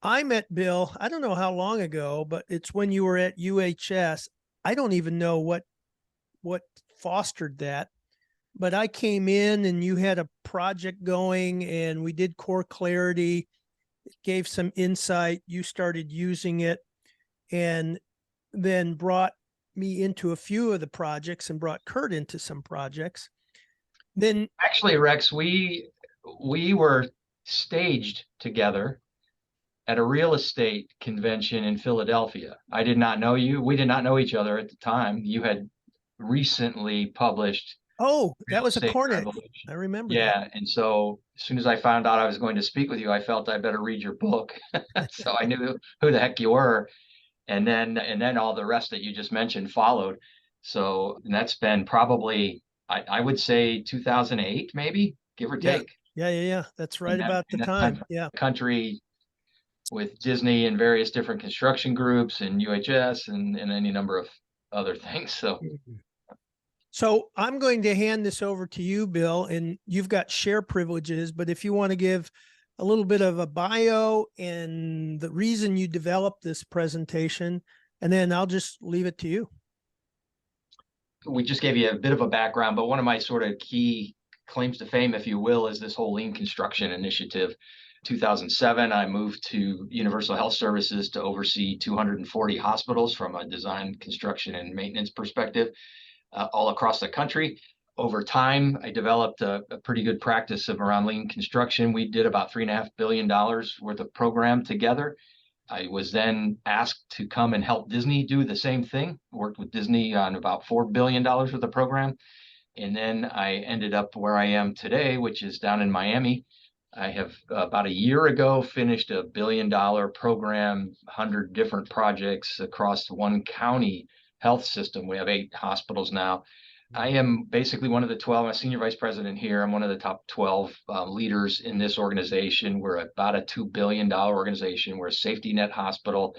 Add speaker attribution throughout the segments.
Speaker 1: I met Bill, I don't know how long ago, but it's when you were at UHS. I don't even know what fostered that, but I came in and you had a project going and we did core clarity. It gave some insight. You started using it and then brought me into a few of the projects and brought Kurt into some projects. Then
Speaker 2: Actually, Rex, we were staged together at a real estate convention in Philadelphia. I did not know you. We did not know each other at the time. You had recently published
Speaker 1: oh,
Speaker 2: Real
Speaker 1: that was a
Speaker 2: Estate
Speaker 1: cornet. I
Speaker 2: Revolution.
Speaker 1: remember that.
Speaker 2: Yeah, and so as soon as I found out I was going to speak with you, I felt I better read your book. So I knew who the heck you were, and then all the rest that you just mentioned followed. So and that's been probably I would say 2008, maybe, give or
Speaker 1: Yeah.
Speaker 2: take.
Speaker 1: Yeah. That's right about the
Speaker 2: In that time
Speaker 1: time.
Speaker 2: frame,
Speaker 1: Yeah.
Speaker 2: country with Disney and various different construction groups and UHS and any number of other things. So
Speaker 1: So I'm going to hand this over to you, Bill, and you've got share privileges. But if you want to give a little bit of a bio and the reason you developed this presentation, and then I'll just leave it to you.
Speaker 2: we just gave you a bit of a background, but one of my sort of key claims to fame, if you will, is this whole lean construction initiative. 2007, I moved to Universal Health Services to oversee 240 hospitals from a design, construction, and maintenance perspective all across the country. Over time, I developed a pretty good practice of around lean construction. We did about $3.5 billion worth of program together. I was then asked to come and help Disney do the same thing. Worked with Disney on about $4 billion worth of program. And then I ended up where I am today, which is down in Miami. I have about a year ago finished $1 billion program, 100 different projects across one county health system. We have 8 hospitals now. I am basically one of the 12. I'm a senior vice president here. I'm one of the top 12 leaders in this organization. We're about a $2 billion organization. We're a safety net hospital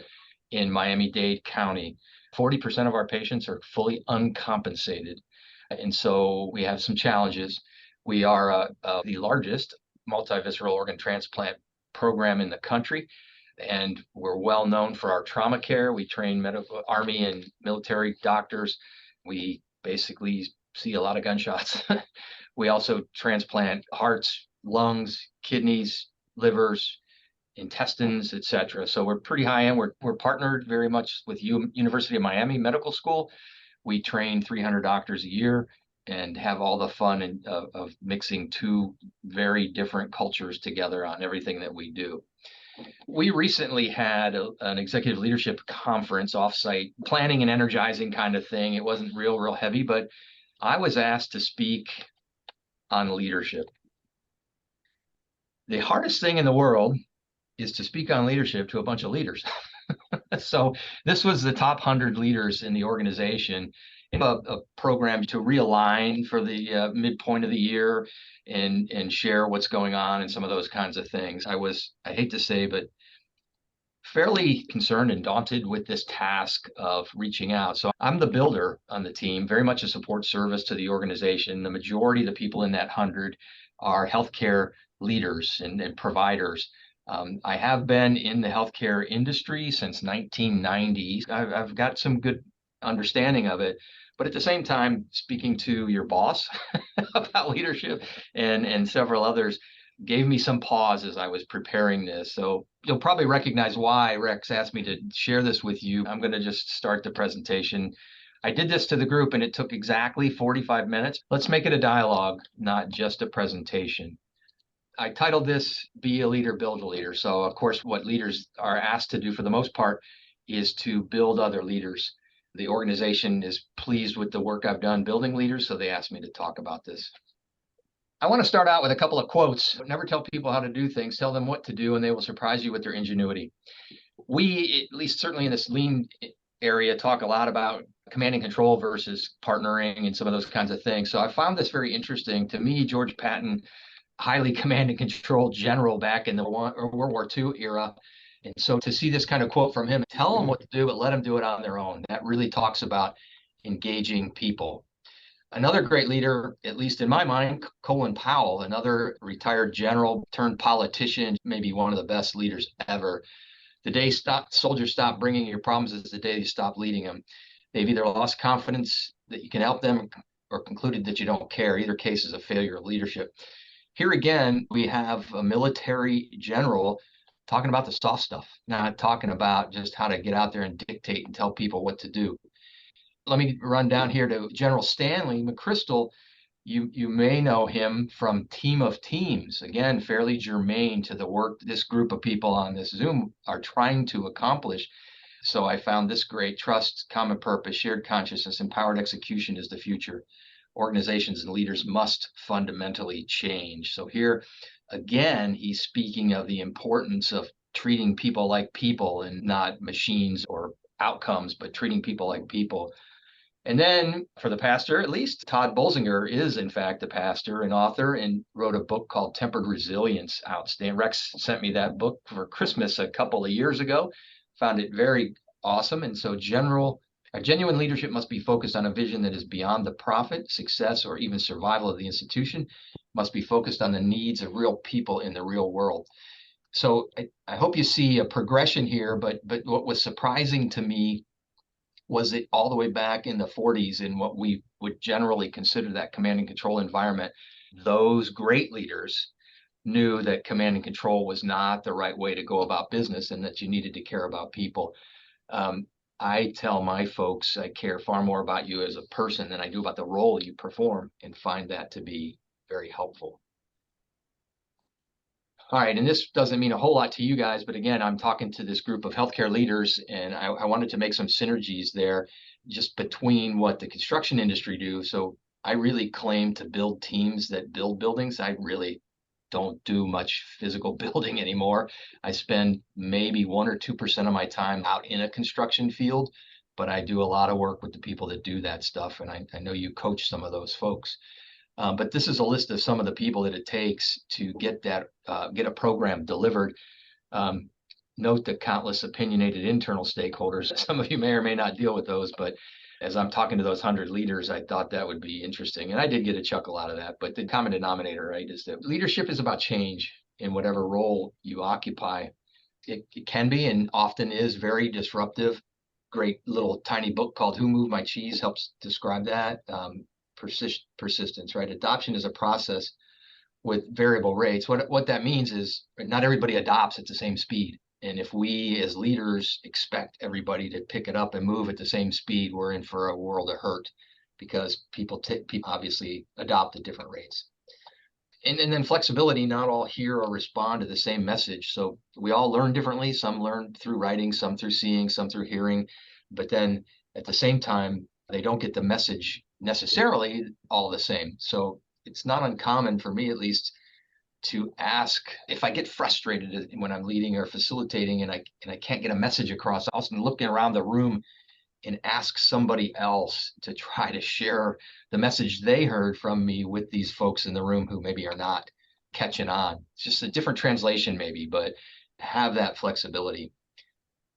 Speaker 2: in Miami-Dade County. 40% of our patients are fully uncompensated. And so we have some challenges. We are the largest multivisceral organ transplant program in the country, and we're well known for our trauma care. We train medical, Army and military doctors. We basically see a lot of gunshots. We also transplant hearts, lungs, kidneys, livers, intestines, etc. So we're pretty high end. We're partnered very much with University of Miami Medical School. We train 300 doctors a year and have all the fun of mixing two very different cultures together on everything that we do. We recently had an executive leadership conference offsite, planning and energizing kind of thing. It wasn't real heavy, but I was asked to speak on leadership. The hardest thing in the world is to speak on leadership to a bunch of leaders. So this was the top 100 leaders in the organization in a program to realign for the midpoint of the year and share what's going on and some of those kinds of things. I hate to say, but fairly concerned and daunted with this task of reaching out. So I'm the builder on the team, very much a support service to the organization. The majority of the people in that 100 are healthcare leaders and providers. I have been in the healthcare industry since 1990. I've got some good understanding of it. But at the same time, speaking to your boss about leadership and several others, gave me some pause as I was preparing this. So you'll probably recognize why Rex asked me to share this with you. I'm going to just start the presentation. I did this to the group and it took exactly 45 minutes. Let's make it a dialogue, not just a presentation. I titled this Be a Leader, Build a Leader. So, of course, what leaders are asked to do for the most part is to build other leaders. The organization is pleased with the work I've done building leaders, so they asked me to talk about this. I want to start out with a couple of quotes. Never tell people how to do things, tell them what to do, and they will surprise you with their ingenuity. We, at least certainly in this lean area, talk a lot about command and control versus partnering and some of those kinds of things. So I found this very interesting. To me, George Patton, highly command and control general back in the World War II era. And so to see this kind of quote from him, tell them what to do, but let them do it on their own. That really talks about engaging people. Another great leader, at least in my mind, Colin Powell, another retired general turned politician, maybe one of the best leaders ever. The day soldiers stop bringing your problems is the day you stop leading them. They've either lost confidence that you can help them or concluded that you don't care. Either case is a failure of leadership. Here again, we have a military general talking about the soft stuff, not talking about just how to get out there and dictate and tell people what to do. Let me run down here to General Stanley McChrystal. You may know him from Team of Teams, again, fairly germane to the work this group of people on this Zoom are trying to accomplish. So I found this great: trust, common purpose, shared consciousness, empowered execution is the future. Organizations and leaders must fundamentally change. So here, again, he's speaking of the importance of treating people like people and not machines or outcomes, but treating people like people. And then for the pastor, at least, Todd Bolsinger is, in fact, a pastor and author and wrote a book called Tempered Resilience. Outstanding. Rex sent me that book for Christmas a couple of years ago. Found it very awesome. And so a genuine leadership must be focused on a vision that is beyond the profit, success, or even survival of the institution, must be focused on the needs of real people in the real world. So I hope you see a progression here, but what was surprising to me was it all the way back in the 40s in what we would generally consider that command and control environment. Those great leaders knew that command and control was not the right way to go about business and that you needed to care about people. I tell my folks I care far more about you as a person than I do about the role you perform, and find that to be very helpful. All right, and this doesn't mean a whole lot to you guys, but again, I'm talking to this group of healthcare leaders, and I wanted to make some synergies there just between what the construction industry do. So I really claim to build teams that build buildings. I really don't do much physical building anymore. I spend maybe 1 or 2% of my time out in a construction field, but I do a lot of work with the people that do that stuff, and I know you coach some of those folks. But this is a list of some of the people that it takes to get a program delivered. Note the countless opinionated internal stakeholders. Some of you may or may not deal with those, but as I'm talking to those 100 leaders, I thought that would be interesting. And I did get a chuckle out of that. But the common denominator, right, is that leadership is about change in whatever role you occupy. It can be and often is very disruptive. Great little tiny book called Who Moved My Cheese helps describe that. Persistence, right? Adoption is a process with variable rates. What that means is not everybody adopts at the same speed. And if we as leaders expect everybody to pick it up and move at the same speed, we're in for a world of hurt, because people obviously adopt at different rates. And then flexibility, not all hear or respond to the same message. So we all learn differently. Some learn through writing, some through seeing, some through hearing. But then at the same time, they don't get the message necessarily all the same. So it's not uncommon for me, at least, to ask if I get frustrated when I'm leading or facilitating and I can't get a message across. I'll often look around the room and ask somebody else to try to share the message they heard from me with these folks in the room who maybe are not catching on. It's just a different translation maybe, but have that flexibility.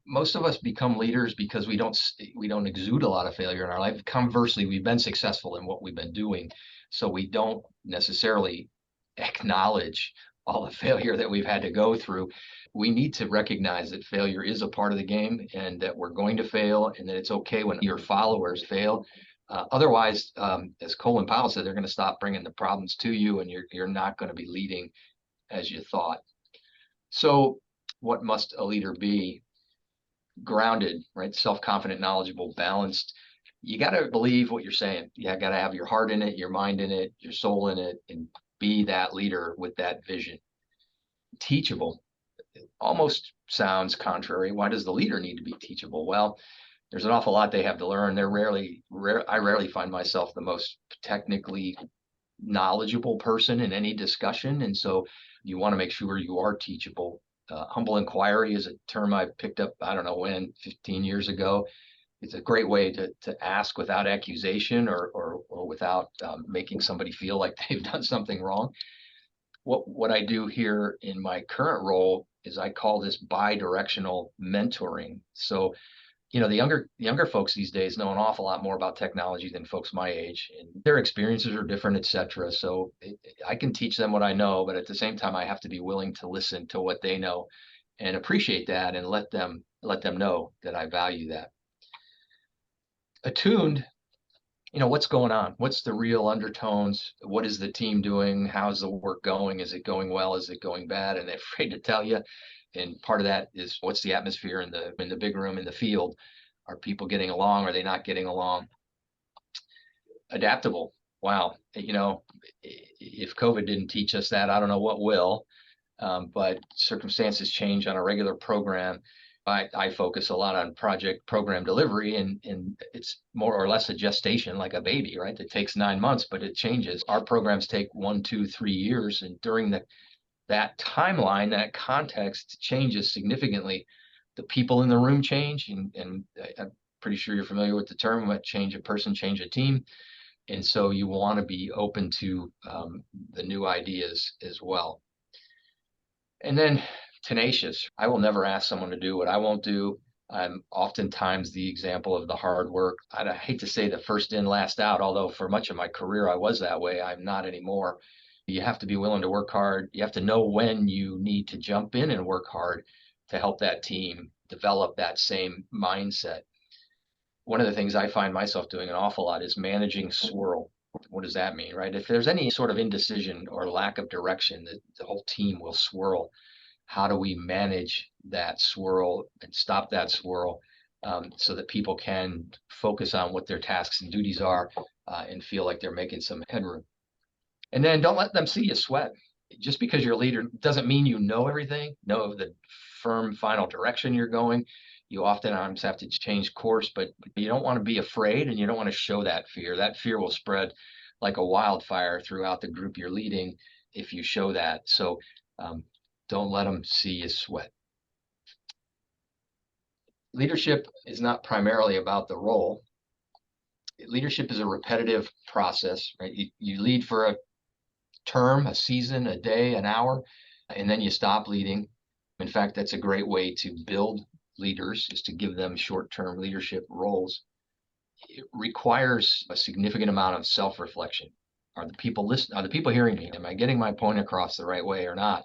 Speaker 2: Most of us become leaders because we don't exude a lot of failure in our life. Conversely, we've been successful in what we've been doing, so we don't necessarily acknowledge all the failure that we've had to go through. We need to recognize that failure is a part of the game and that we're going to fail, and that it's okay when your followers fail. Otherwise, as Colin Powell said, they're going to stop bringing the problems to you, and you're not going to be leading as you thought. So what must a leader be? Grounded, right? Self-confident, knowledgeable, balanced. You got to believe what you're saying. You got to have your heart in it, your mind in it, your soul in it, and be that leader with that vision. Teachable. It almost sounds contrary. Why does the leader need to be teachable? Well, there's an awful lot they have to learn. I rarely find myself the most technically knowledgeable person in any discussion. And so you want to make sure you are teachable. Humble inquiry is a term I picked up, I don't know when, 15 years ago. It's a great way to ask without accusation or without making somebody feel like they've done something wrong. What I do here in my current role is I call this bi-directional mentoring. So, the younger folks these days know an awful lot more about technology than folks my age, and their experiences are different, et cetera. So I can teach them what I know, but at the same time, I have to be willing to listen to what they know and appreciate that and let them know that I value that. Attuned, what's going on? What's the real undertones? What is the team doing? How's the work going? Is it going well? Is it going bad? And they're afraid to tell you. And part of that is, what's the atmosphere in the big room, in the field? Are people getting along? Are they not getting along? Adaptable. Wow. If COVID didn't teach us that, I don't know what will. But circumstances change on a regular program. I focus a lot on project program delivery, and it's more or less a gestation, like a baby, right? It takes 9 months, but it changes. Our programs take 1, 2, 3 years, and during that timeline, that context changes significantly. The people in the room change, and I'm pretty sure you're familiar with the term, what change a person, change a team. And so you want to be open to the new ideas as well. And then tenacious. I will never ask someone to do what I won't do. I'm oftentimes the example of the hard work. I hate to say the first in, last out, although for much of my career I was that way. I'm not anymore. You have to be willing to work hard. You have to know when you need to jump in and work hard to help that team develop that same mindset. One of the things I find myself doing an awful lot is managing swirl. What does that mean, right? If there's any sort of indecision or lack of direction, the whole team will swirl. How do we manage that swirl and stop that swirl, so that people can focus on what their tasks and duties are, and feel like they're making some headroom? And then don't let them see you sweat. Just because you're a leader doesn't mean you know everything, know the firm final direction you're going. You oftentimes have to change course, but you don't want to be afraid, and you don't want to show that fear. That fear will spread like a wildfire throughout the group you're leading if you show that. So don't let them see you sweat. Leadership is not primarily about the role. Leadership is a repetitive process, right? You lead for a term, a season, a day, an hour, and then you stop leading. In fact, that's a great way to build leaders, is to give them short-term leadership roles. It requires a significant amount of self-reflection. Are the people listening? Are the people hearing me? Am I getting my point across the right way or not?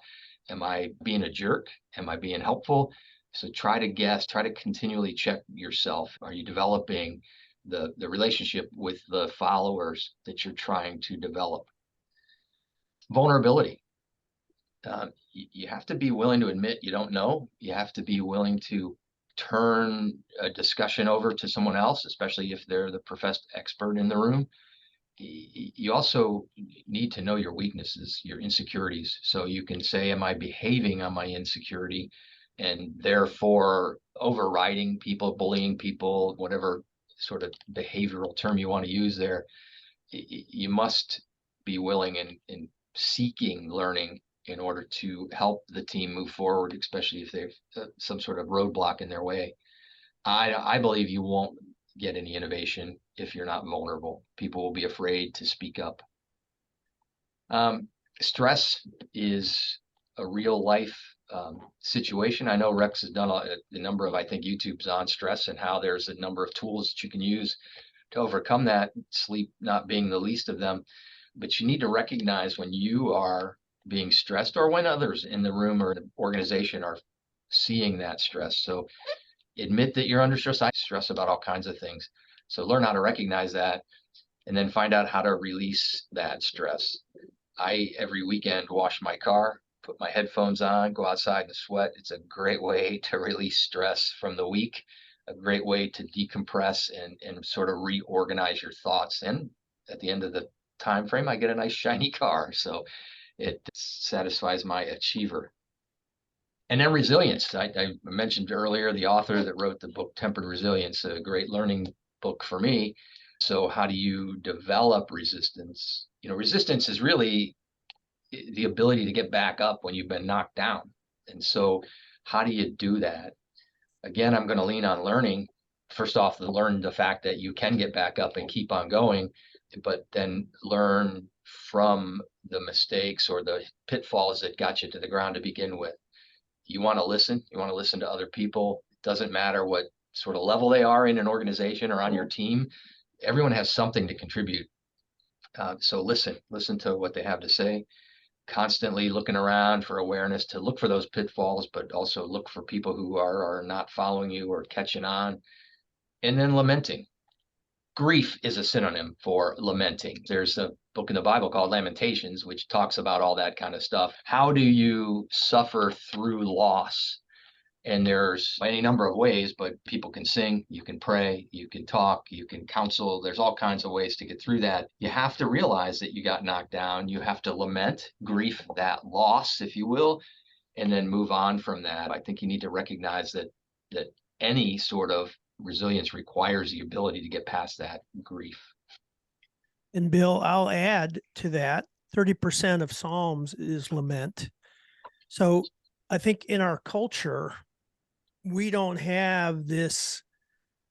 Speaker 2: Am I being a jerk? Am I being helpful? So try to continually check yourself. Are you developing the relationship with the followers that you're trying to develop? Vulnerability. You have to be willing to admit you don't know. You have to be willing to turn a discussion over to someone else, especially if they're the professed expert in the room. You also need to know your weaknesses, your insecurities. So you can say, am I behaving on my insecurity, and therefore overriding people, bullying people, whatever sort of behavioral term you want to use there. You must be willing and seeking learning in order to help the team move forward, especially if they've some sort of roadblock in their way. I believe you won't get any innovation if you're not vulnerable. People will be afraid to speak up. Stress is a real life situation. I know Rex has done a number of, I think, YouTubes on stress and how there's a number of tools that you can use to overcome that, sleep not being the least of them. But you need to recognize when you are being stressed, or when others in the room or the organization are seeing that stress. So admit that you're under stress. I stress about all kinds of things. So learn how to recognize that, and then find out how to release that stress. I, every weekend, wash my car, put my headphones on, go outside and sweat. It's a great way to release stress from the week, a great way to decompress and sort of reorganize your thoughts. And at the end of the time frame, I get a nice shiny car. So it satisfies my achiever. And then resilience. I mentioned earlier the author that wrote the book Tempered Resilience, a great learning book for me. So how do you develop resistance? Resistance is really the ability to get back up when you've been knocked down. And so how do you do that? Again, I'm going to lean on learning. First off, learn the fact that you can get back up and keep on going, but then learn from the mistakes or the pitfalls that got you to the ground to begin with. You want to listen. You want to listen to other people. It doesn't matter what sort of level they are in an organization or on your team. Everyone has something to contribute. So listen to what they have to say. constantly looking around for awareness to look for those pitfalls, but also look for people who are not following you or catching on. And then lamenting. Grief is a synonym for lamenting. There's a book in the Bible called Lamentations, which talks about all that kind of stuff. How do you suffer through loss? And there's any number of ways, but people can sing, you can pray, you can talk, you can counsel. There's all kinds of ways to get through that. You have to realize that you got knocked down. You have to lament, grief, that loss, if you will, and then move on from that. I think you need to recognize that any sort of resilience requires the ability to get past that grief.
Speaker 1: And Bill, I'll add to that 30% of Psalms is lament. So I think in our culture, we don't have this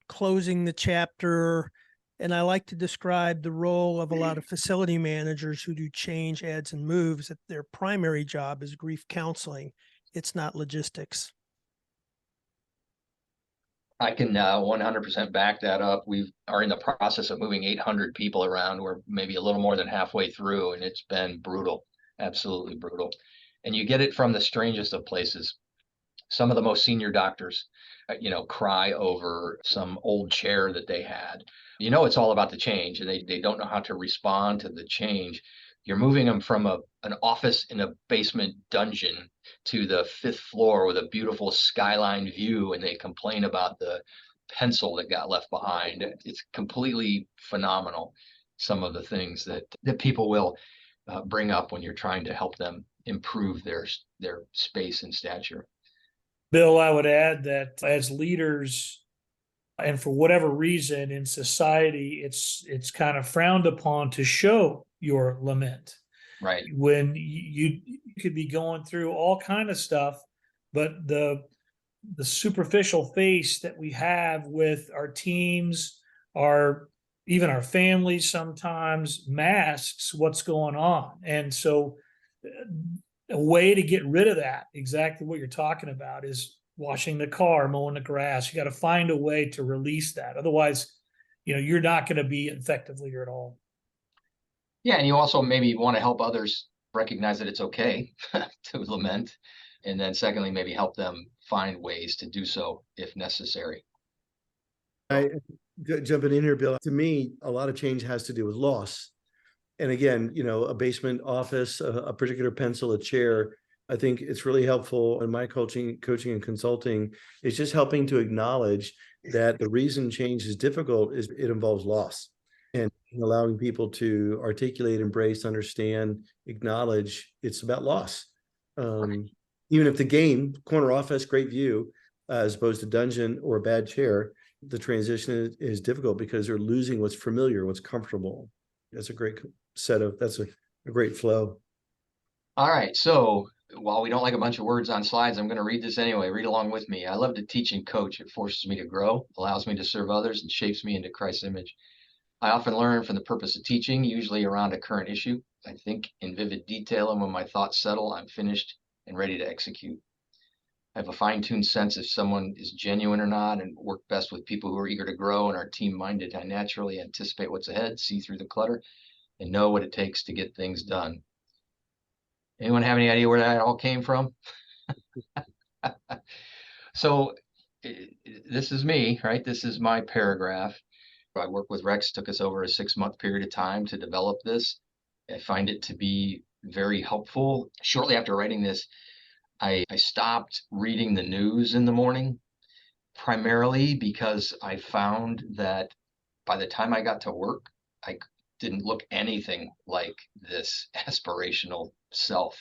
Speaker 1: closing the chapter. And I like to describe the role of a lot of facility managers who do change, adds, and moves, that their primary job is grief counseling. It's not logistics.
Speaker 2: I can 100% back that up. We are in the process of moving 800 people around. We're maybe a little more than halfway through, and it's been brutal, absolutely brutal. And you get it from the strangest of places. Some of the most senior doctors, cry over some old chair that they had. It's all about the change, and they don't know how to respond to the change. You're moving them from an office in a basement dungeon to the 5th floor with a beautiful skyline view, and they complain about the pencil that got left behind. It's completely phenomenal, some of the things that people will bring up when you're trying to help them improve their space and stature.
Speaker 3: Bill, I would add that as leaders, and for whatever reason in society, it's kind of frowned upon to show your lament.
Speaker 2: Right.
Speaker 3: When you could be going through all kind of stuff, but the superficial face that we have with our teams, even our families sometimes masks what's going on. And so a way to get rid of that, exactly what you're talking about, is washing the car, mowing the grass. You got to find a way to release that. Otherwise, you're not going to be effective leader at all.
Speaker 2: Yeah, and you also maybe want to help others recognize that it's okay to lament. And then secondly, maybe help them find ways to do so if necessary.
Speaker 4: Jumping in here, Bill, to me, a lot of change has to do with loss. And again, a basement office, a particular pencil, a chair, I think it's really helpful in my coaching and consulting is just helping to acknowledge that the reason change is difficult is it involves loss, and allowing people to articulate, embrace, understand, acknowledge it's about loss. Even if the corner office, great view, as opposed to dungeon or a bad chair, the transition is difficult because they're losing what's familiar, what's comfortable. That's a great that's a great flow.
Speaker 2: All right. So while we don't like a bunch of words on slides, I'm going to read this anyway. Read along with me. I love to teach and coach. It forces me to grow, allows me to serve others, and shapes me into Christ's image. I often learn from the purpose of teaching, usually around a current issue. I think in vivid detail, and when my thoughts settle, I'm finished and ready to execute. I have a fine-tuned sense if someone is genuine or not, and work best with people who are eager to grow and are team-minded. I naturally anticipate what's ahead, see through the clutter, and know what it takes to get things done. Anyone have any idea where that all came from? So this is me, right? This is my paragraph. I worked with Rex, took us over a 6-month period of time to develop this. I find it to be very helpful. Shortly after writing this, I stopped reading the news in the morning, primarily because I found that by the time I got to work, I didn't look anything like this aspirational self.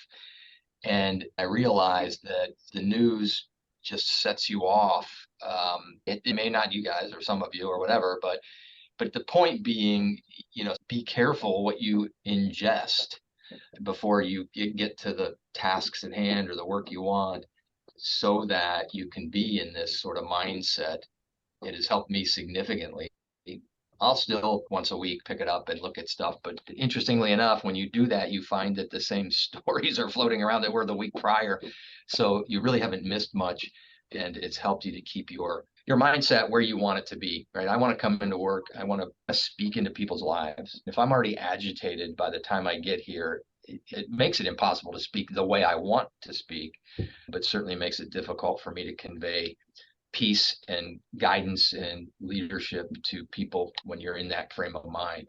Speaker 2: And I realized that the news just sets you off. It may not, you guys or some of you or whatever, but the point being, be careful what you ingest before you get to the tasks at hand or the work you want, so that you can be in this sort of mindset. It has helped me significantly. I'll still once a week pick it up and look at stuff. But interestingly enough, when you do that, you find that the same stories are floating around that were the week prior. So you really haven't missed much. And it's helped you to keep your mindset where you want it to be, right? I want to come into work. I want to speak into people's lives. If I'm already agitated by the time I get here, it makes it impossible to speak the way I want to speak, but certainly makes it difficult for me to convey peace and guidance and leadership to people when you're in that frame of mind.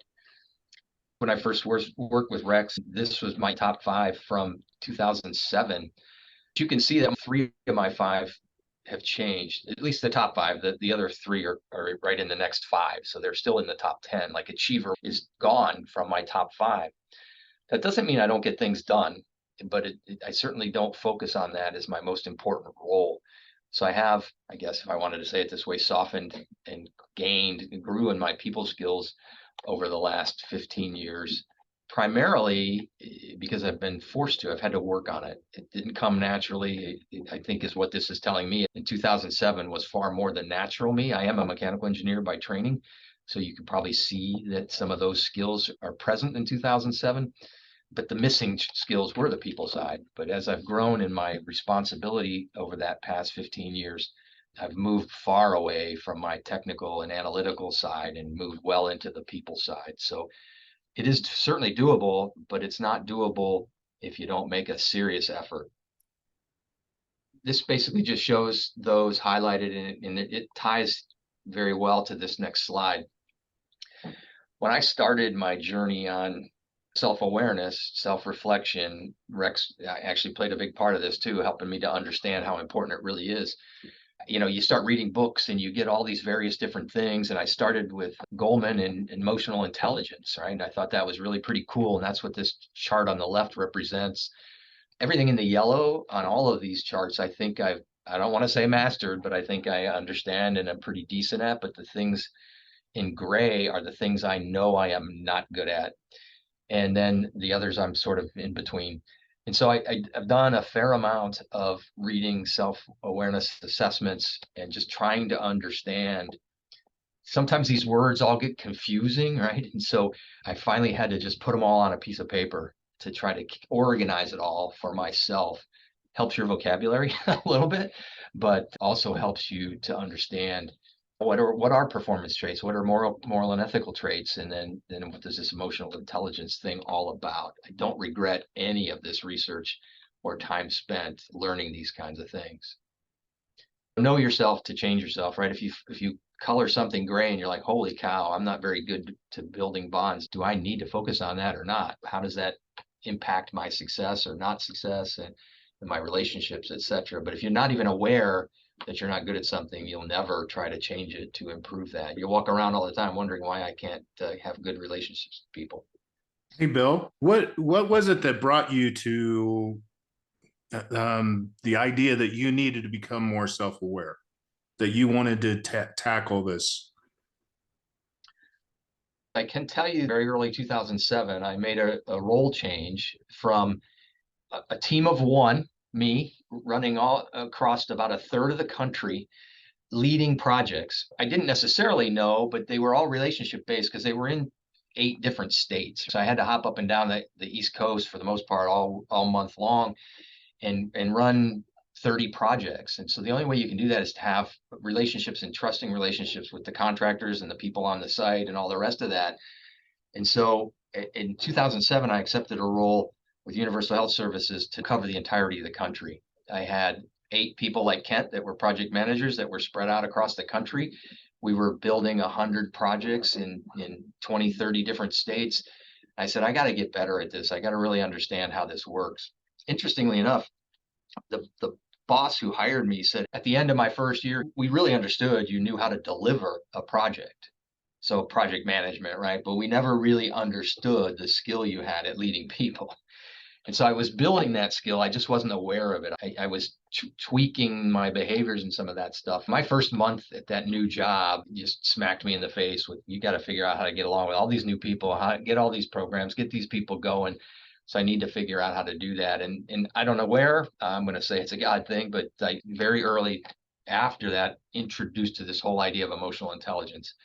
Speaker 2: When I first worked with Rex, this was my top 5 from 2007. You can see that 3 of my 5 have changed, at least the top 5. The other 3 are right in the next 5. So they're still in the top 10. Like Achiever is gone from my top 5. That doesn't mean I don't get things done, but I certainly don't focus on that as my most important role. So I have, I guess, if I wanted to say it this way, softened and gained and grew in my people skills over the last 15 years, primarily because I've been forced to. I've had to work on it. It didn't come naturally, I think is what this is telling me. In 2007 was far more than natural me. I am a mechanical engineer by training, so you can probably see that some of those skills are present in 2007. But the missing skills were the people side. But as I've grown in my responsibility over that past 15 years, I've moved far away from my technical and analytical side and moved well into the people side. So it is certainly doable, but it's not doable if you don't make a serious effort. This basically just shows those highlighted, and it ties very well to this next slide. When I started my journey on self-awareness, self-reflection, Rex actually played a big part of this too, helping me to understand how important it really is. You know, you start reading books and you get all these various different things. And I started with Goleman and emotional intelligence, right? And I thought that was really pretty cool. And that's what this chart on the left represents. Everything in the yellow on all of these charts, I think I don't want to say mastered, but I think I understand and I'm pretty decent at. But the things in gray are the things I know I am not good at. And then the others I'm sort of in between. And so I've done a fair amount of reading self-awareness assessments and just trying to understand. Sometimes these words all get confusing, right? And so I finally had to just put them all on a piece of paper to try to organize it all for myself. Helps your vocabulary a little bit, but also helps you to understand what are performance traits, what are moral and ethical traits, and then what is this emotional intelligence thing all about? I don't regret any of this research or time spent learning these kinds of things. Know yourself to change yourself, right? If you color something gray and you're like, holy cow, I'm not very good to building bonds. Do I need to focus on that or not? How does that impact my success or not success and my relationships, etc.? But if you're not even aware that you're not good at something, you'll never try to change it to improve that. You walk around all the time wondering why I can't have good relationships with people.
Speaker 5: Hey, Bill, what was it that brought you to the idea that you needed to become more self-aware, that you wanted to tackle this?
Speaker 2: I can tell you very early 2007, I made a role change from a team of one, me, running all across about a third of the country, leading projects. I didn't necessarily know, but they were all relationship based because they were in 8 different states. So I had to hop up and down the East Coast for the most part all month long and run 30 projects. And so the only way you can do that is to have relationships and trusting relationships with the contractors and the people on the site and all the rest of that. And so in 2007, I accepted a role with Universal Health Services to cover the entirety of the country. I had 8 people like Kent that were project managers that were spread out across the country. We were building 100 projects in 20, 30 different states. I said, I got to get better at this. I got to really understand how this works. Interestingly enough, the boss who hired me said, at the end of my first year, we really understood you knew how to deliver a project. So project management, right? But we never really understood the skill you had at leading people. And so I was building that skill. I just wasn't aware of it. I was tweaking my behaviors and some of that stuff. My first month at that new job just smacked me in the face with, you got to figure out how to get along with all these new people, how to get all these programs, get these people going. So I need to figure out how to do that. And I don't know where, I'm going to say it's a God thing, but I very early after that introduced to this whole idea of emotional intelligence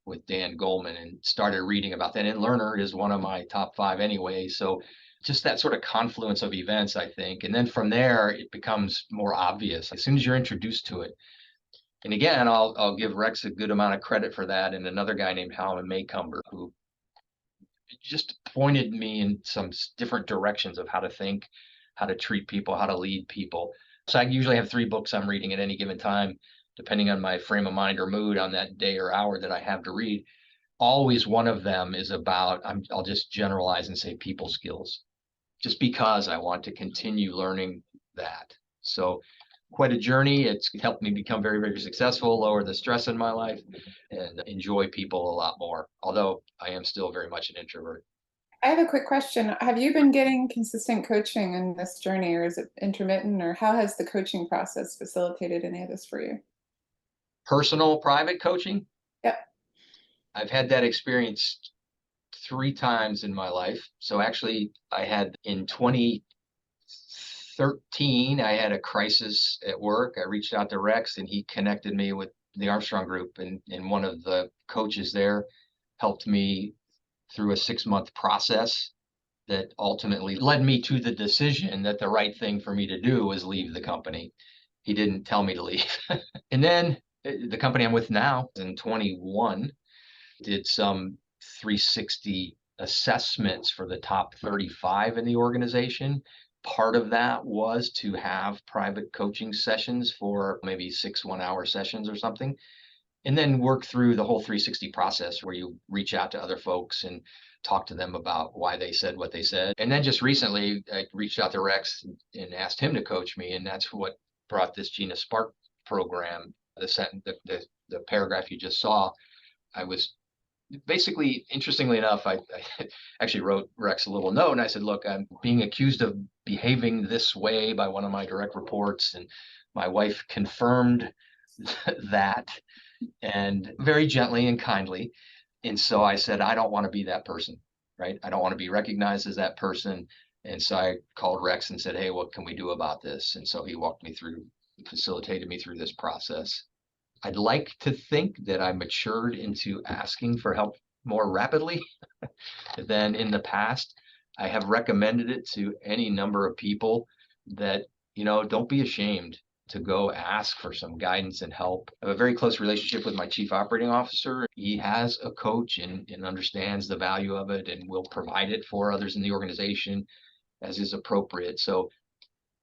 Speaker 2: with Dan Goleman and started reading about that. And Learner is one of my top 5 anyway. So just that sort of confluence of events, I think. And then from there, it becomes more obvious as soon as you're introduced to it. And again, I'll give Rex a good amount of credit for that. And another guy named Howard Maycumber, who just pointed me in some different directions of how to think, how to treat people, how to lead people. So I usually have 3 books I'm reading at any given time, depending on my frame of mind or mood on that day or hour that I have to read. Always one of them is about, I'll just generalize and say people skills, just because I want to continue learning that. So quite a journey. It's helped me become very, very successful, lower the stress in my life, and enjoy people a lot more, although I am still very much an introvert.
Speaker 6: I have a quick question. Have you been getting consistent coaching in this journey, or is it intermittent, or how has the coaching process facilitated any of this for you?
Speaker 2: Personal private coaching?
Speaker 6: Yep.
Speaker 2: I've had that experience 3 times in my life. So actually I had in 2013, I had a crisis at work. I reached out to Rex and he connected me with the Armstrong group, and one of the coaches there helped me through a 6-month process that ultimately led me to the decision that the right thing for me to do was leave the company. He didn't tell me to leave. And then the company I'm with now in 21 did some 360 assessments for the top 35 in the organization. Part of that was to have private coaching sessions for maybe 6 1-hour sessions or something, and then work through the whole 360 process where you reach out to other folks and talk to them about why they said what they said. And then just recently I reached out to Rex and asked him to coach me, and that's what brought this Gina Spark program. The paragraph you just saw, I was basically, interestingly enough, I actually wrote Rex a little note and I said, look, I'm being accused of behaving this way by one of my direct reports, and my wife confirmed that, and very gently and kindly. And so I said, I don't want to be that person, right? I don't want to be recognized as that person. And so I called Rex and said, hey, what can we do about this? And so he walked me through, facilitated me through this process. I'd like to think that I matured into asking for help more rapidly than in the past. I have recommended it to any number of people that, don't be ashamed to go ask for some guidance and help. I have a very close relationship with my chief operating officer. He has a coach and understands the value of it and will provide it for others in the organization as is appropriate. So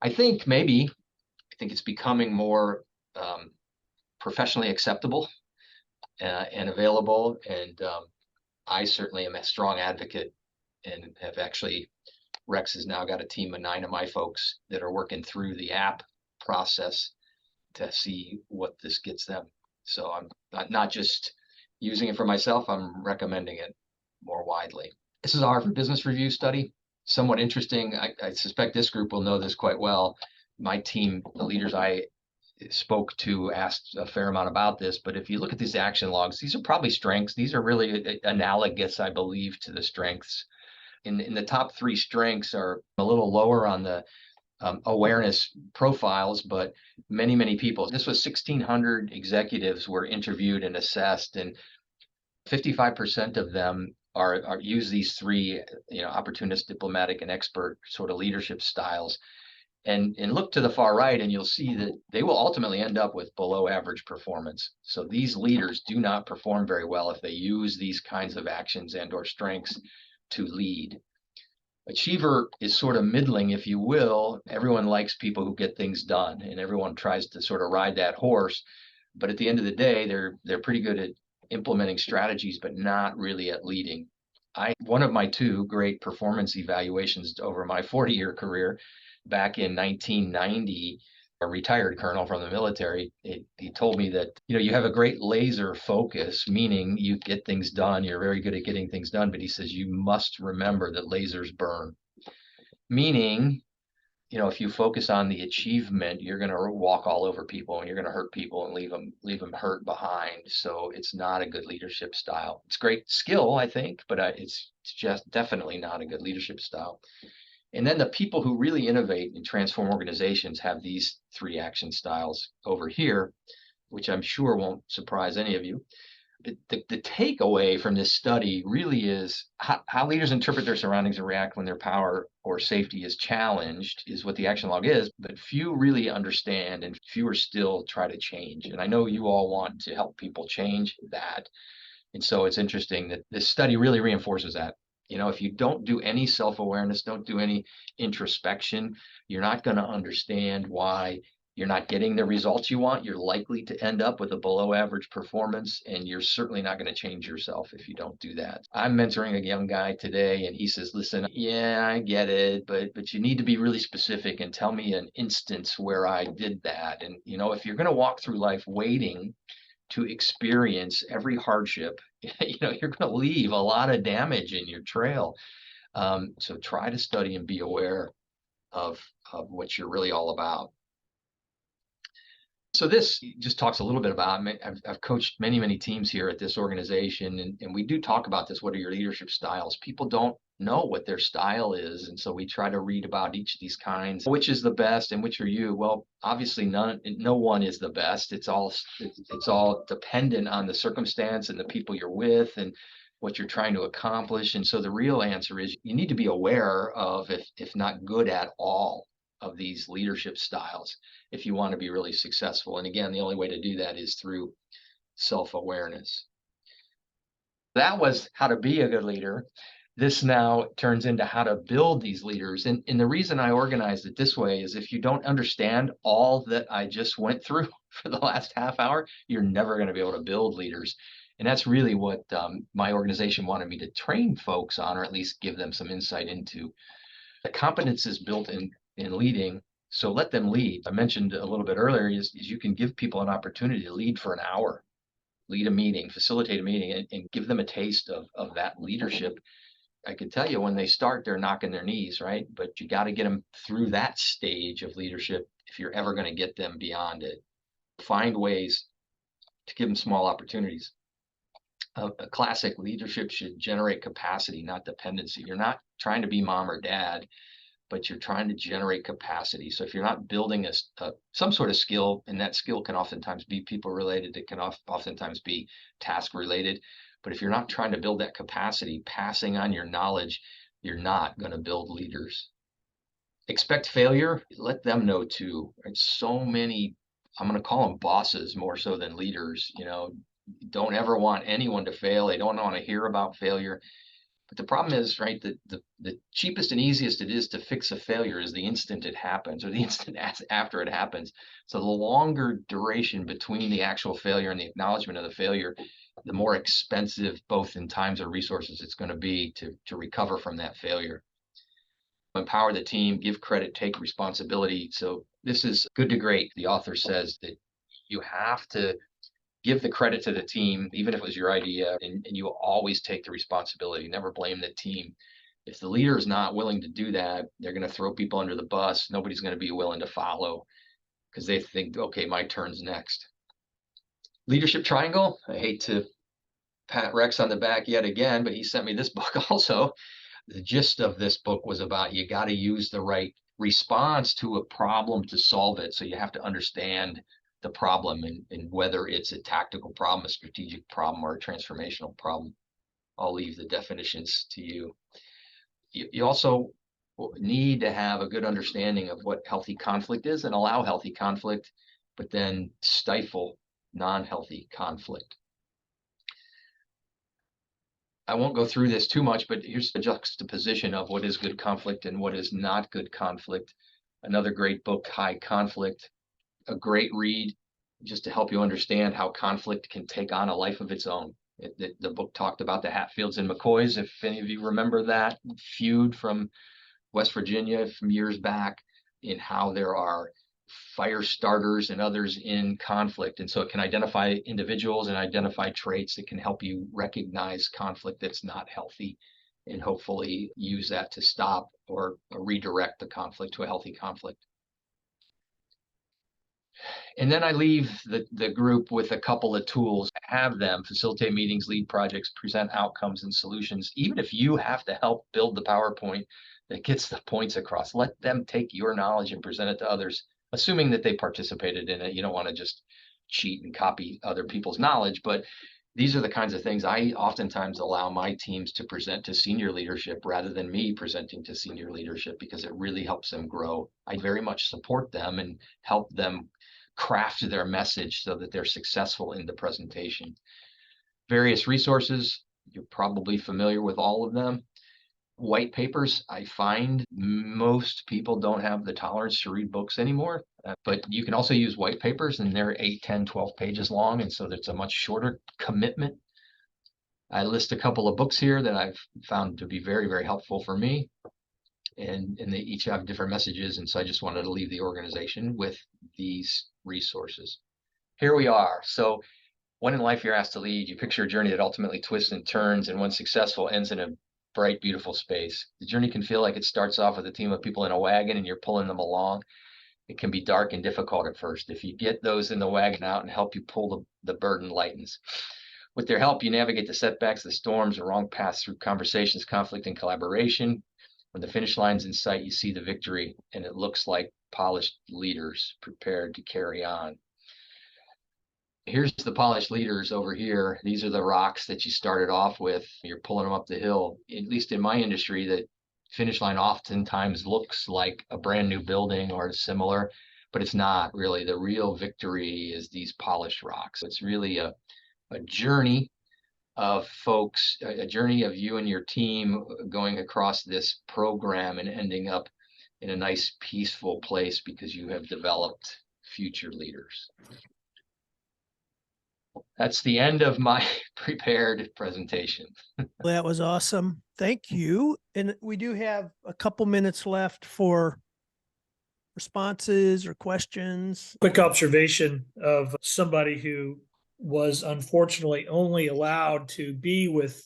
Speaker 2: I think it's becoming more professionally acceptable and available. And I certainly am a strong advocate, and have actually, Rex has now got a team of 9 of my folks that are working through the app process to see what this gets them. So I'm not just using it for myself, I'm recommending it more widely. This is a Harvard Business Review study. Somewhat interesting. I suspect this group will know this quite well. My team, the leaders I spoke to, asked a fair amount about this, but if you look at these action logs, these are probably strengths. These are really analogous, I believe, to the strengths. In the top 3 strengths are a little lower on the awareness profiles, but many people. This was 1,600 executives were interviewed and assessed, and 55% of them are use these 3, opportunist, diplomatic, and expert sort of leadership styles. And look to the far right, and you'll see that they will ultimately end up with below average performance. So these leaders do not perform very well if they use these kinds of actions and or strengths to lead. Achiever is sort of middling, if you will. Everyone likes people who get things done, and everyone tries to sort of ride that horse. But at the end of the day, they're pretty good at implementing strategies, but not really at leading. One of my 2 great performance evaluations over my 40-year career, back in 1990, a retired colonel from the military, he told me that, you have a great laser focus, meaning you get things done, you're very good at getting things done, but he says you must remember that lasers burn. Meaning, if you focus on the achievement, you're going to walk all over people and you're going to hurt people and leave them hurt behind. So it's not a good leadership style. It's great skill, I think, but it's just definitely not a good leadership style. And then the people who really innovate and transform organizations have these 3 action styles over here, which I'm sure won't surprise any of you. The takeaway from this study really is how leaders interpret their surroundings and react when their power or safety is challenged is what the action log is, but few really understand and fewer still try to change. And I know you all want to help people change that. And so it's interesting that this study really reinforces that. You know, if you don't do any self-awareness, don't do any introspection, you're not going to understand why you're not getting the results you want. You're likely to end up with a below average performance, and you're certainly not going to change yourself if you don't do that. I'm mentoring a young guy today, and he says, listen, yeah, I get it, but you need to be really specific and tell me an instance where I did that. And, you know, if you're going to walk through life waiting to experience every hardship, you know, you're going to leave a lot of damage in your trail. So try to study and be aware of what you're really all about. So this just talks a little bit about, I've coached many, many teams here at this organization, and we do talk about this. What are your leadership styles? People don't know what their style is. And so we try to read about each of these kinds. Which is the best and which are you? Well, obviously no one is the best. It's all dependent on the circumstance and the people you're with and what you're trying to accomplish. And so the real answer is you need to be aware of, if not good at all, of these leadership styles if you want to be really successful. And again, the only way to do that is through self-awareness. That was how to be a good leader. This now turns into how to build these leaders. And the reason I organized it this way is if you don't understand all that I just went through for the last half hour, you're never going to be able to build leaders. And that's really what my organization wanted me to train folks on, or at least give them some insight into. The competence is built in leading, so let them lead. I mentioned a little bit earlier is you can give people an opportunity to lead for an hour, lead a meeting, facilitate a meeting, and give them a taste of that leadership. I can tell you when they start, they're knocking their knees, right? But you got to get them through that stage of leadership if you're ever going to get them beyond it. Find ways to give them small opportunities. A classic leadership should generate capacity, not dependency. You're not trying to be mom or dad, but you're trying to generate capacity. So if you're not building some sort of skill, and that skill can oftentimes be people related, it can oftentimes be task related. But if you're not trying to build that capacity, passing on your knowledge, you're not going to build leaders. Expect failure. Let them know too. Right? So many, I'm going to call them bosses more so than leaders, you know, don't ever want anyone to fail. They don't want to hear about failure. But the problem is, right, the cheapest and easiest it is to fix a failure is the instant it happens, or the instant after it happens. So the longer duration between the actual failure and the acknowledgement of the failure, the more expensive, both in times or resources, it's going to be to recover from that failure. Empower the team, give credit, take responsibility. So this is good to great. The author says that you have to give the credit to the team, even if it was your idea, and you always take the responsibility. Never blame the team. If the leader is not willing to do that, they're going to throw people under the bus. Nobody's going to be willing to follow because they think, okay, my turn's next. Leadership triangle. I hate to pat Rex on the back yet again, but he sent me this book also. The gist of this book was about you got to use the right response to a problem to solve it. So you have to understand the problem and whether it's a tactical problem, a strategic problem, or a transformational problem. I'll leave the definitions to you. You also need to have a good understanding of what healthy conflict is and allow healthy conflict, but then stifle non-healthy conflict. I won't go through this too much, but here's the juxtaposition of what is good conflict and what is not good conflict. Another great book, High Conflict, a great read just to help you understand how conflict can take on a life of its own. The book talked about the Hatfields and McCoys, if any of you remember that feud from West Virginia from years back, in how there are fire starters and others in conflict. And so it can identify individuals and identify traits that can help you recognize conflict that's not healthy and hopefully use that to stop or redirect the conflict to a healthy conflict. And then I leave the group with a couple of tools. Have them facilitate meetings, lead projects, present outcomes and solutions. Even if you have to help build the PowerPoint that gets the points across, let them take your knowledge and present it to others, assuming that they participated in it. You don't want to just cheat and copy other people's knowledge, but these are the kinds of things I oftentimes allow my teams to present to senior leadership rather than me presenting to senior leadership, because it really helps them grow. I very much support them and help them craft their message so that they're successful in the presentation. Various resources, you're probably familiar with all of them. white papers. I find most people don't have the tolerance to read books anymore, but you can also use white papers, and they're 8, 10, 12 pages long. And so it's a much shorter commitment. I list a couple of books here that I've found to be very, very helpful for me. And they each have different messages. And so I just wanted to leave the organization with these resources. Here we are. So when in life you're asked to lead, you picture a journey that ultimately twists and turns, and when successful, ends in a bright, beautiful space. The journey can feel like it starts off with a team of people in a wagon and you're pulling them along. It can be dark and difficult at first. If you get those in the wagon out and help you pull, the burden lightens. With their help, you navigate the setbacks, the storms, the wrong paths through conversations, conflict, and collaboration. When the finish line's in sight, you see the victory, and it looks like polished leaders prepared to carry on. Here's the polished leaders over here. These are the rocks that you started off with. You're pulling them up the hill. At least in my industry, the finish line oftentimes looks like a brand new building or similar, but it's not really. The real victory is these polished rocks. It's really a journey of folks, a journey of you and your team going across this program and ending up in a nice, peaceful place because you have developed future leaders. That's the end of my prepared presentation.
Speaker 1: That was awesome. Thank you. And we do have a couple minutes left for responses or questions.
Speaker 3: Quick observation of somebody who was unfortunately only allowed to be with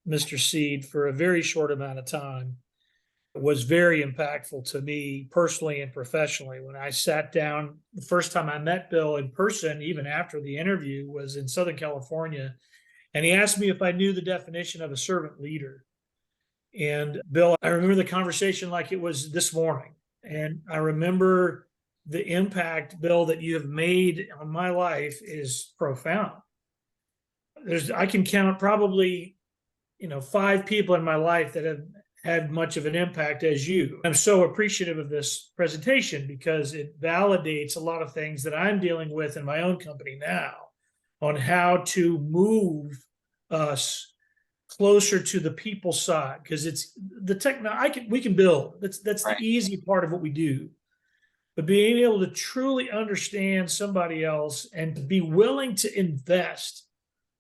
Speaker 3: Mr. Seed for a very short amount of time. It was very impactful to me personally and professionally. When I sat down, the first time I met Bill in person, even after the interview, was in Southern California. And he asked me if I knew the definition of a servant leader. And Bill, I remember the conversation like it was this morning. And I remember the impact, Bill, that you have made on my life is profound. I can count probably, 5 people in my life that have had much of an impact as you. I'm so appreciative of this presentation because it validates a lot of things that I'm dealing with in my own company now on how to move us closer to the people side, because it's the we can build. That's
Speaker 2: Right.
Speaker 3: The easy part of what we do. But being able to truly understand somebody else and to be willing to invest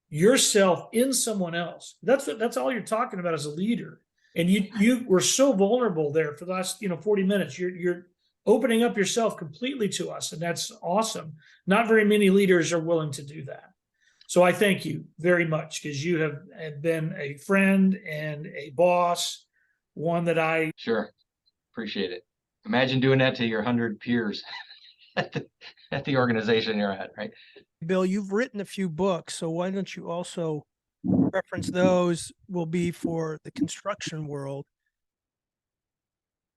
Speaker 3: yourself in someone else. That's all you're talking about as a leader. And you were so vulnerable there for the last 40 minutes. You're opening up yourself completely to us, and that's awesome. Not very many leaders are willing to do that. So I thank you very much because you have been a friend and a boss, one that I
Speaker 2: Sure. Appreciate it. Imagine doing that to your 100 peers at the organization you're at, right?
Speaker 1: Bill, you've written a few books, so why don't you also reference those? Will be for the construction world.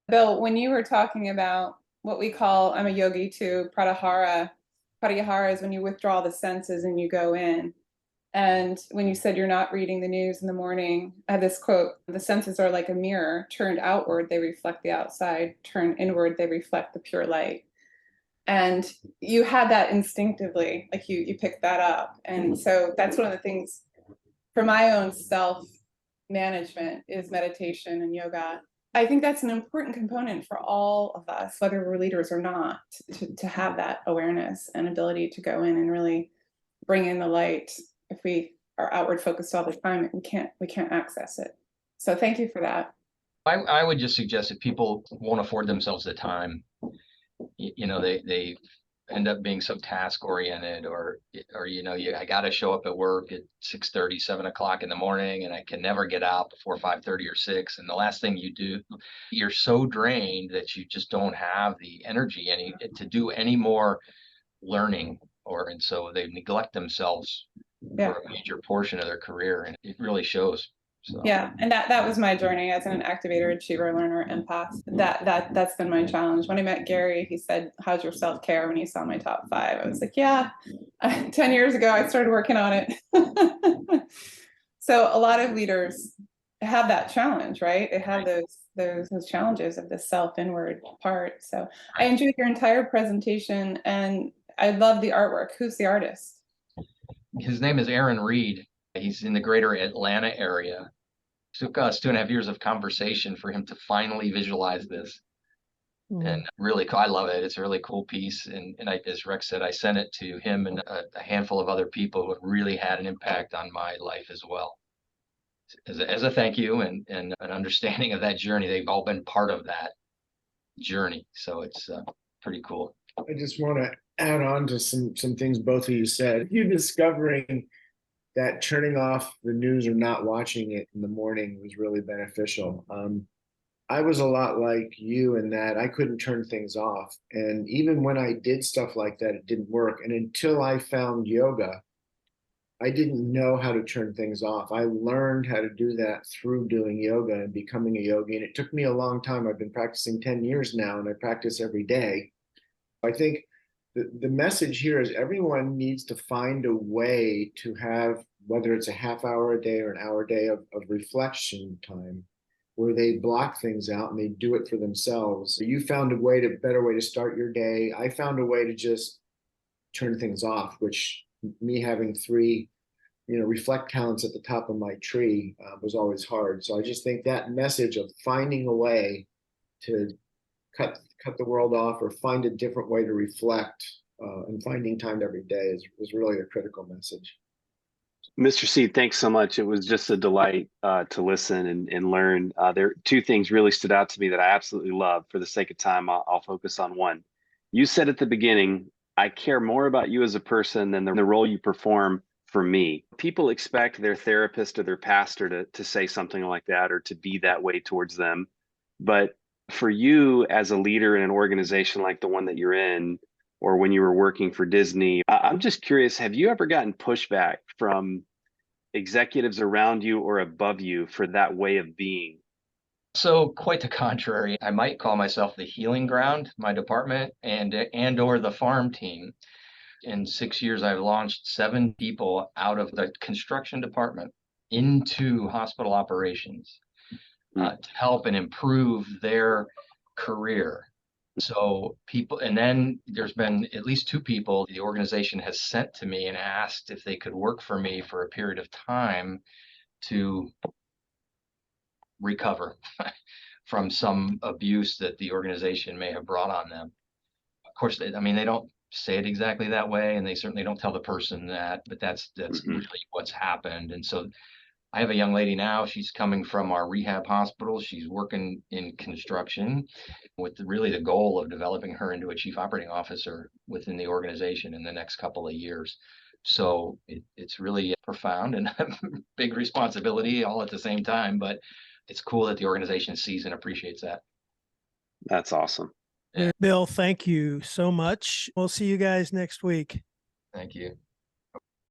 Speaker 6: Bill, when you were talking about what we call, I'm a yogi too, pratyahara is when you withdraw the senses and you go in. And when you said you're not reading the news in the morning, I had this quote: the senses are like a mirror, turned outward, they reflect the outside, turned inward, they reflect the pure light. And you had that instinctively, like you picked that up. And so that's one of the things for my own self management is meditation and yoga. I think that's an important component for all of us, whether we're leaders or not, to have that awareness and ability to go in and really bring in the light. If we are outward focused all the time, we can't access it. So thank you for that.
Speaker 2: I would just suggest if people won't afford themselves the time, they end up being so task oriented, or I got to show up at work at 6:30, 7 o'clock in the morning, and I can never get out before 5:30 or 6. And the last thing you do, you're so drained that you just don't have the energy to do any more learning, and so they neglect themselves for a major portion of their career, and it really shows. So.
Speaker 6: Yeah, and that was my journey as an activator, achiever, learner, empath. That's been my challenge. When I met Gary, he said, "How's your self-care?" When he saw my top 5, I was like, "Yeah, 10 years ago, I started working on it." So a lot of leaders have that challenge, right? They have those challenges of the self-inward part. So I enjoyed your entire presentation, and I love the artwork. Who's the artist?
Speaker 2: His name is Aaron Reed. He's in the greater Atlanta area. took us 2.5 years of conversation for him to finally visualize this. And really, I love it. It's a really cool piece. And as Rex said, I sent it to him and a handful of other people who have really had an impact on my life as well. As a thank you and an understanding of that journey. They've all been part of that journey. So it's pretty cool.
Speaker 7: I just want to add on to some things both of you said. You discovering that turning off the news or not watching it in the morning was really beneficial. I was a lot like you in that I couldn't turn things off. And even when I did stuff like that, it didn't work. And until I found yoga, I didn't know how to turn things off. I learned how to do that through doing yoga and becoming a yogi. And it took me a long time. I've been practicing 10 years now, and I practice every day. I think the message here is everyone needs to find a way to have, whether it's a half hour a day or an hour a day of reflection time, where they block things out and they do it for themselves. You found a better way to start your day. I found a way to just turn things off, which me having 3, reflect talents at the top of my tree was always hard. So I just think that message of finding a way to cut the world off or find a different way to reflect and finding time every day is really a critical message.
Speaker 8: Mr. C, thanks so much. It was just a delight to listen and learn. There 2 things really stood out to me that I absolutely love. For the sake of time, I'll focus on one. You said at the beginning, I care more about you as a person than the role you perform for me. People expect their therapist or their pastor to say something like that or to be that way towards them. But for you as a leader in an organization like the one that you're in, or when you were working for Disney, I'm just curious, have you ever gotten pushback from executives around you or above you for that way of being?
Speaker 2: So quite the contrary. I might call myself the healing ground, my department, and or the farm team. In 6 years, I've launched 7 people out of the construction department into hospital operations to help and improve their career. So people, and then there's been at least 2 people the organization has sent to me and asked if they could work for me for a period of time to recover from some abuse that the organization may have brought on them. Of course, they don't say it exactly that way, and they certainly don't tell the person that, but that's really what's happened. And so I have a young lady now, she's coming from our rehab hospital. She's working in construction with really the goal of developing her into a chief operating officer within the organization in the next couple of years. So it's really profound and a big responsibility all at the same time, but it's cool that the organization sees and appreciates that.
Speaker 8: That's awesome.
Speaker 2: Yeah.
Speaker 1: Bill, thank you so much. We'll see you guys next week.
Speaker 2: Thank you.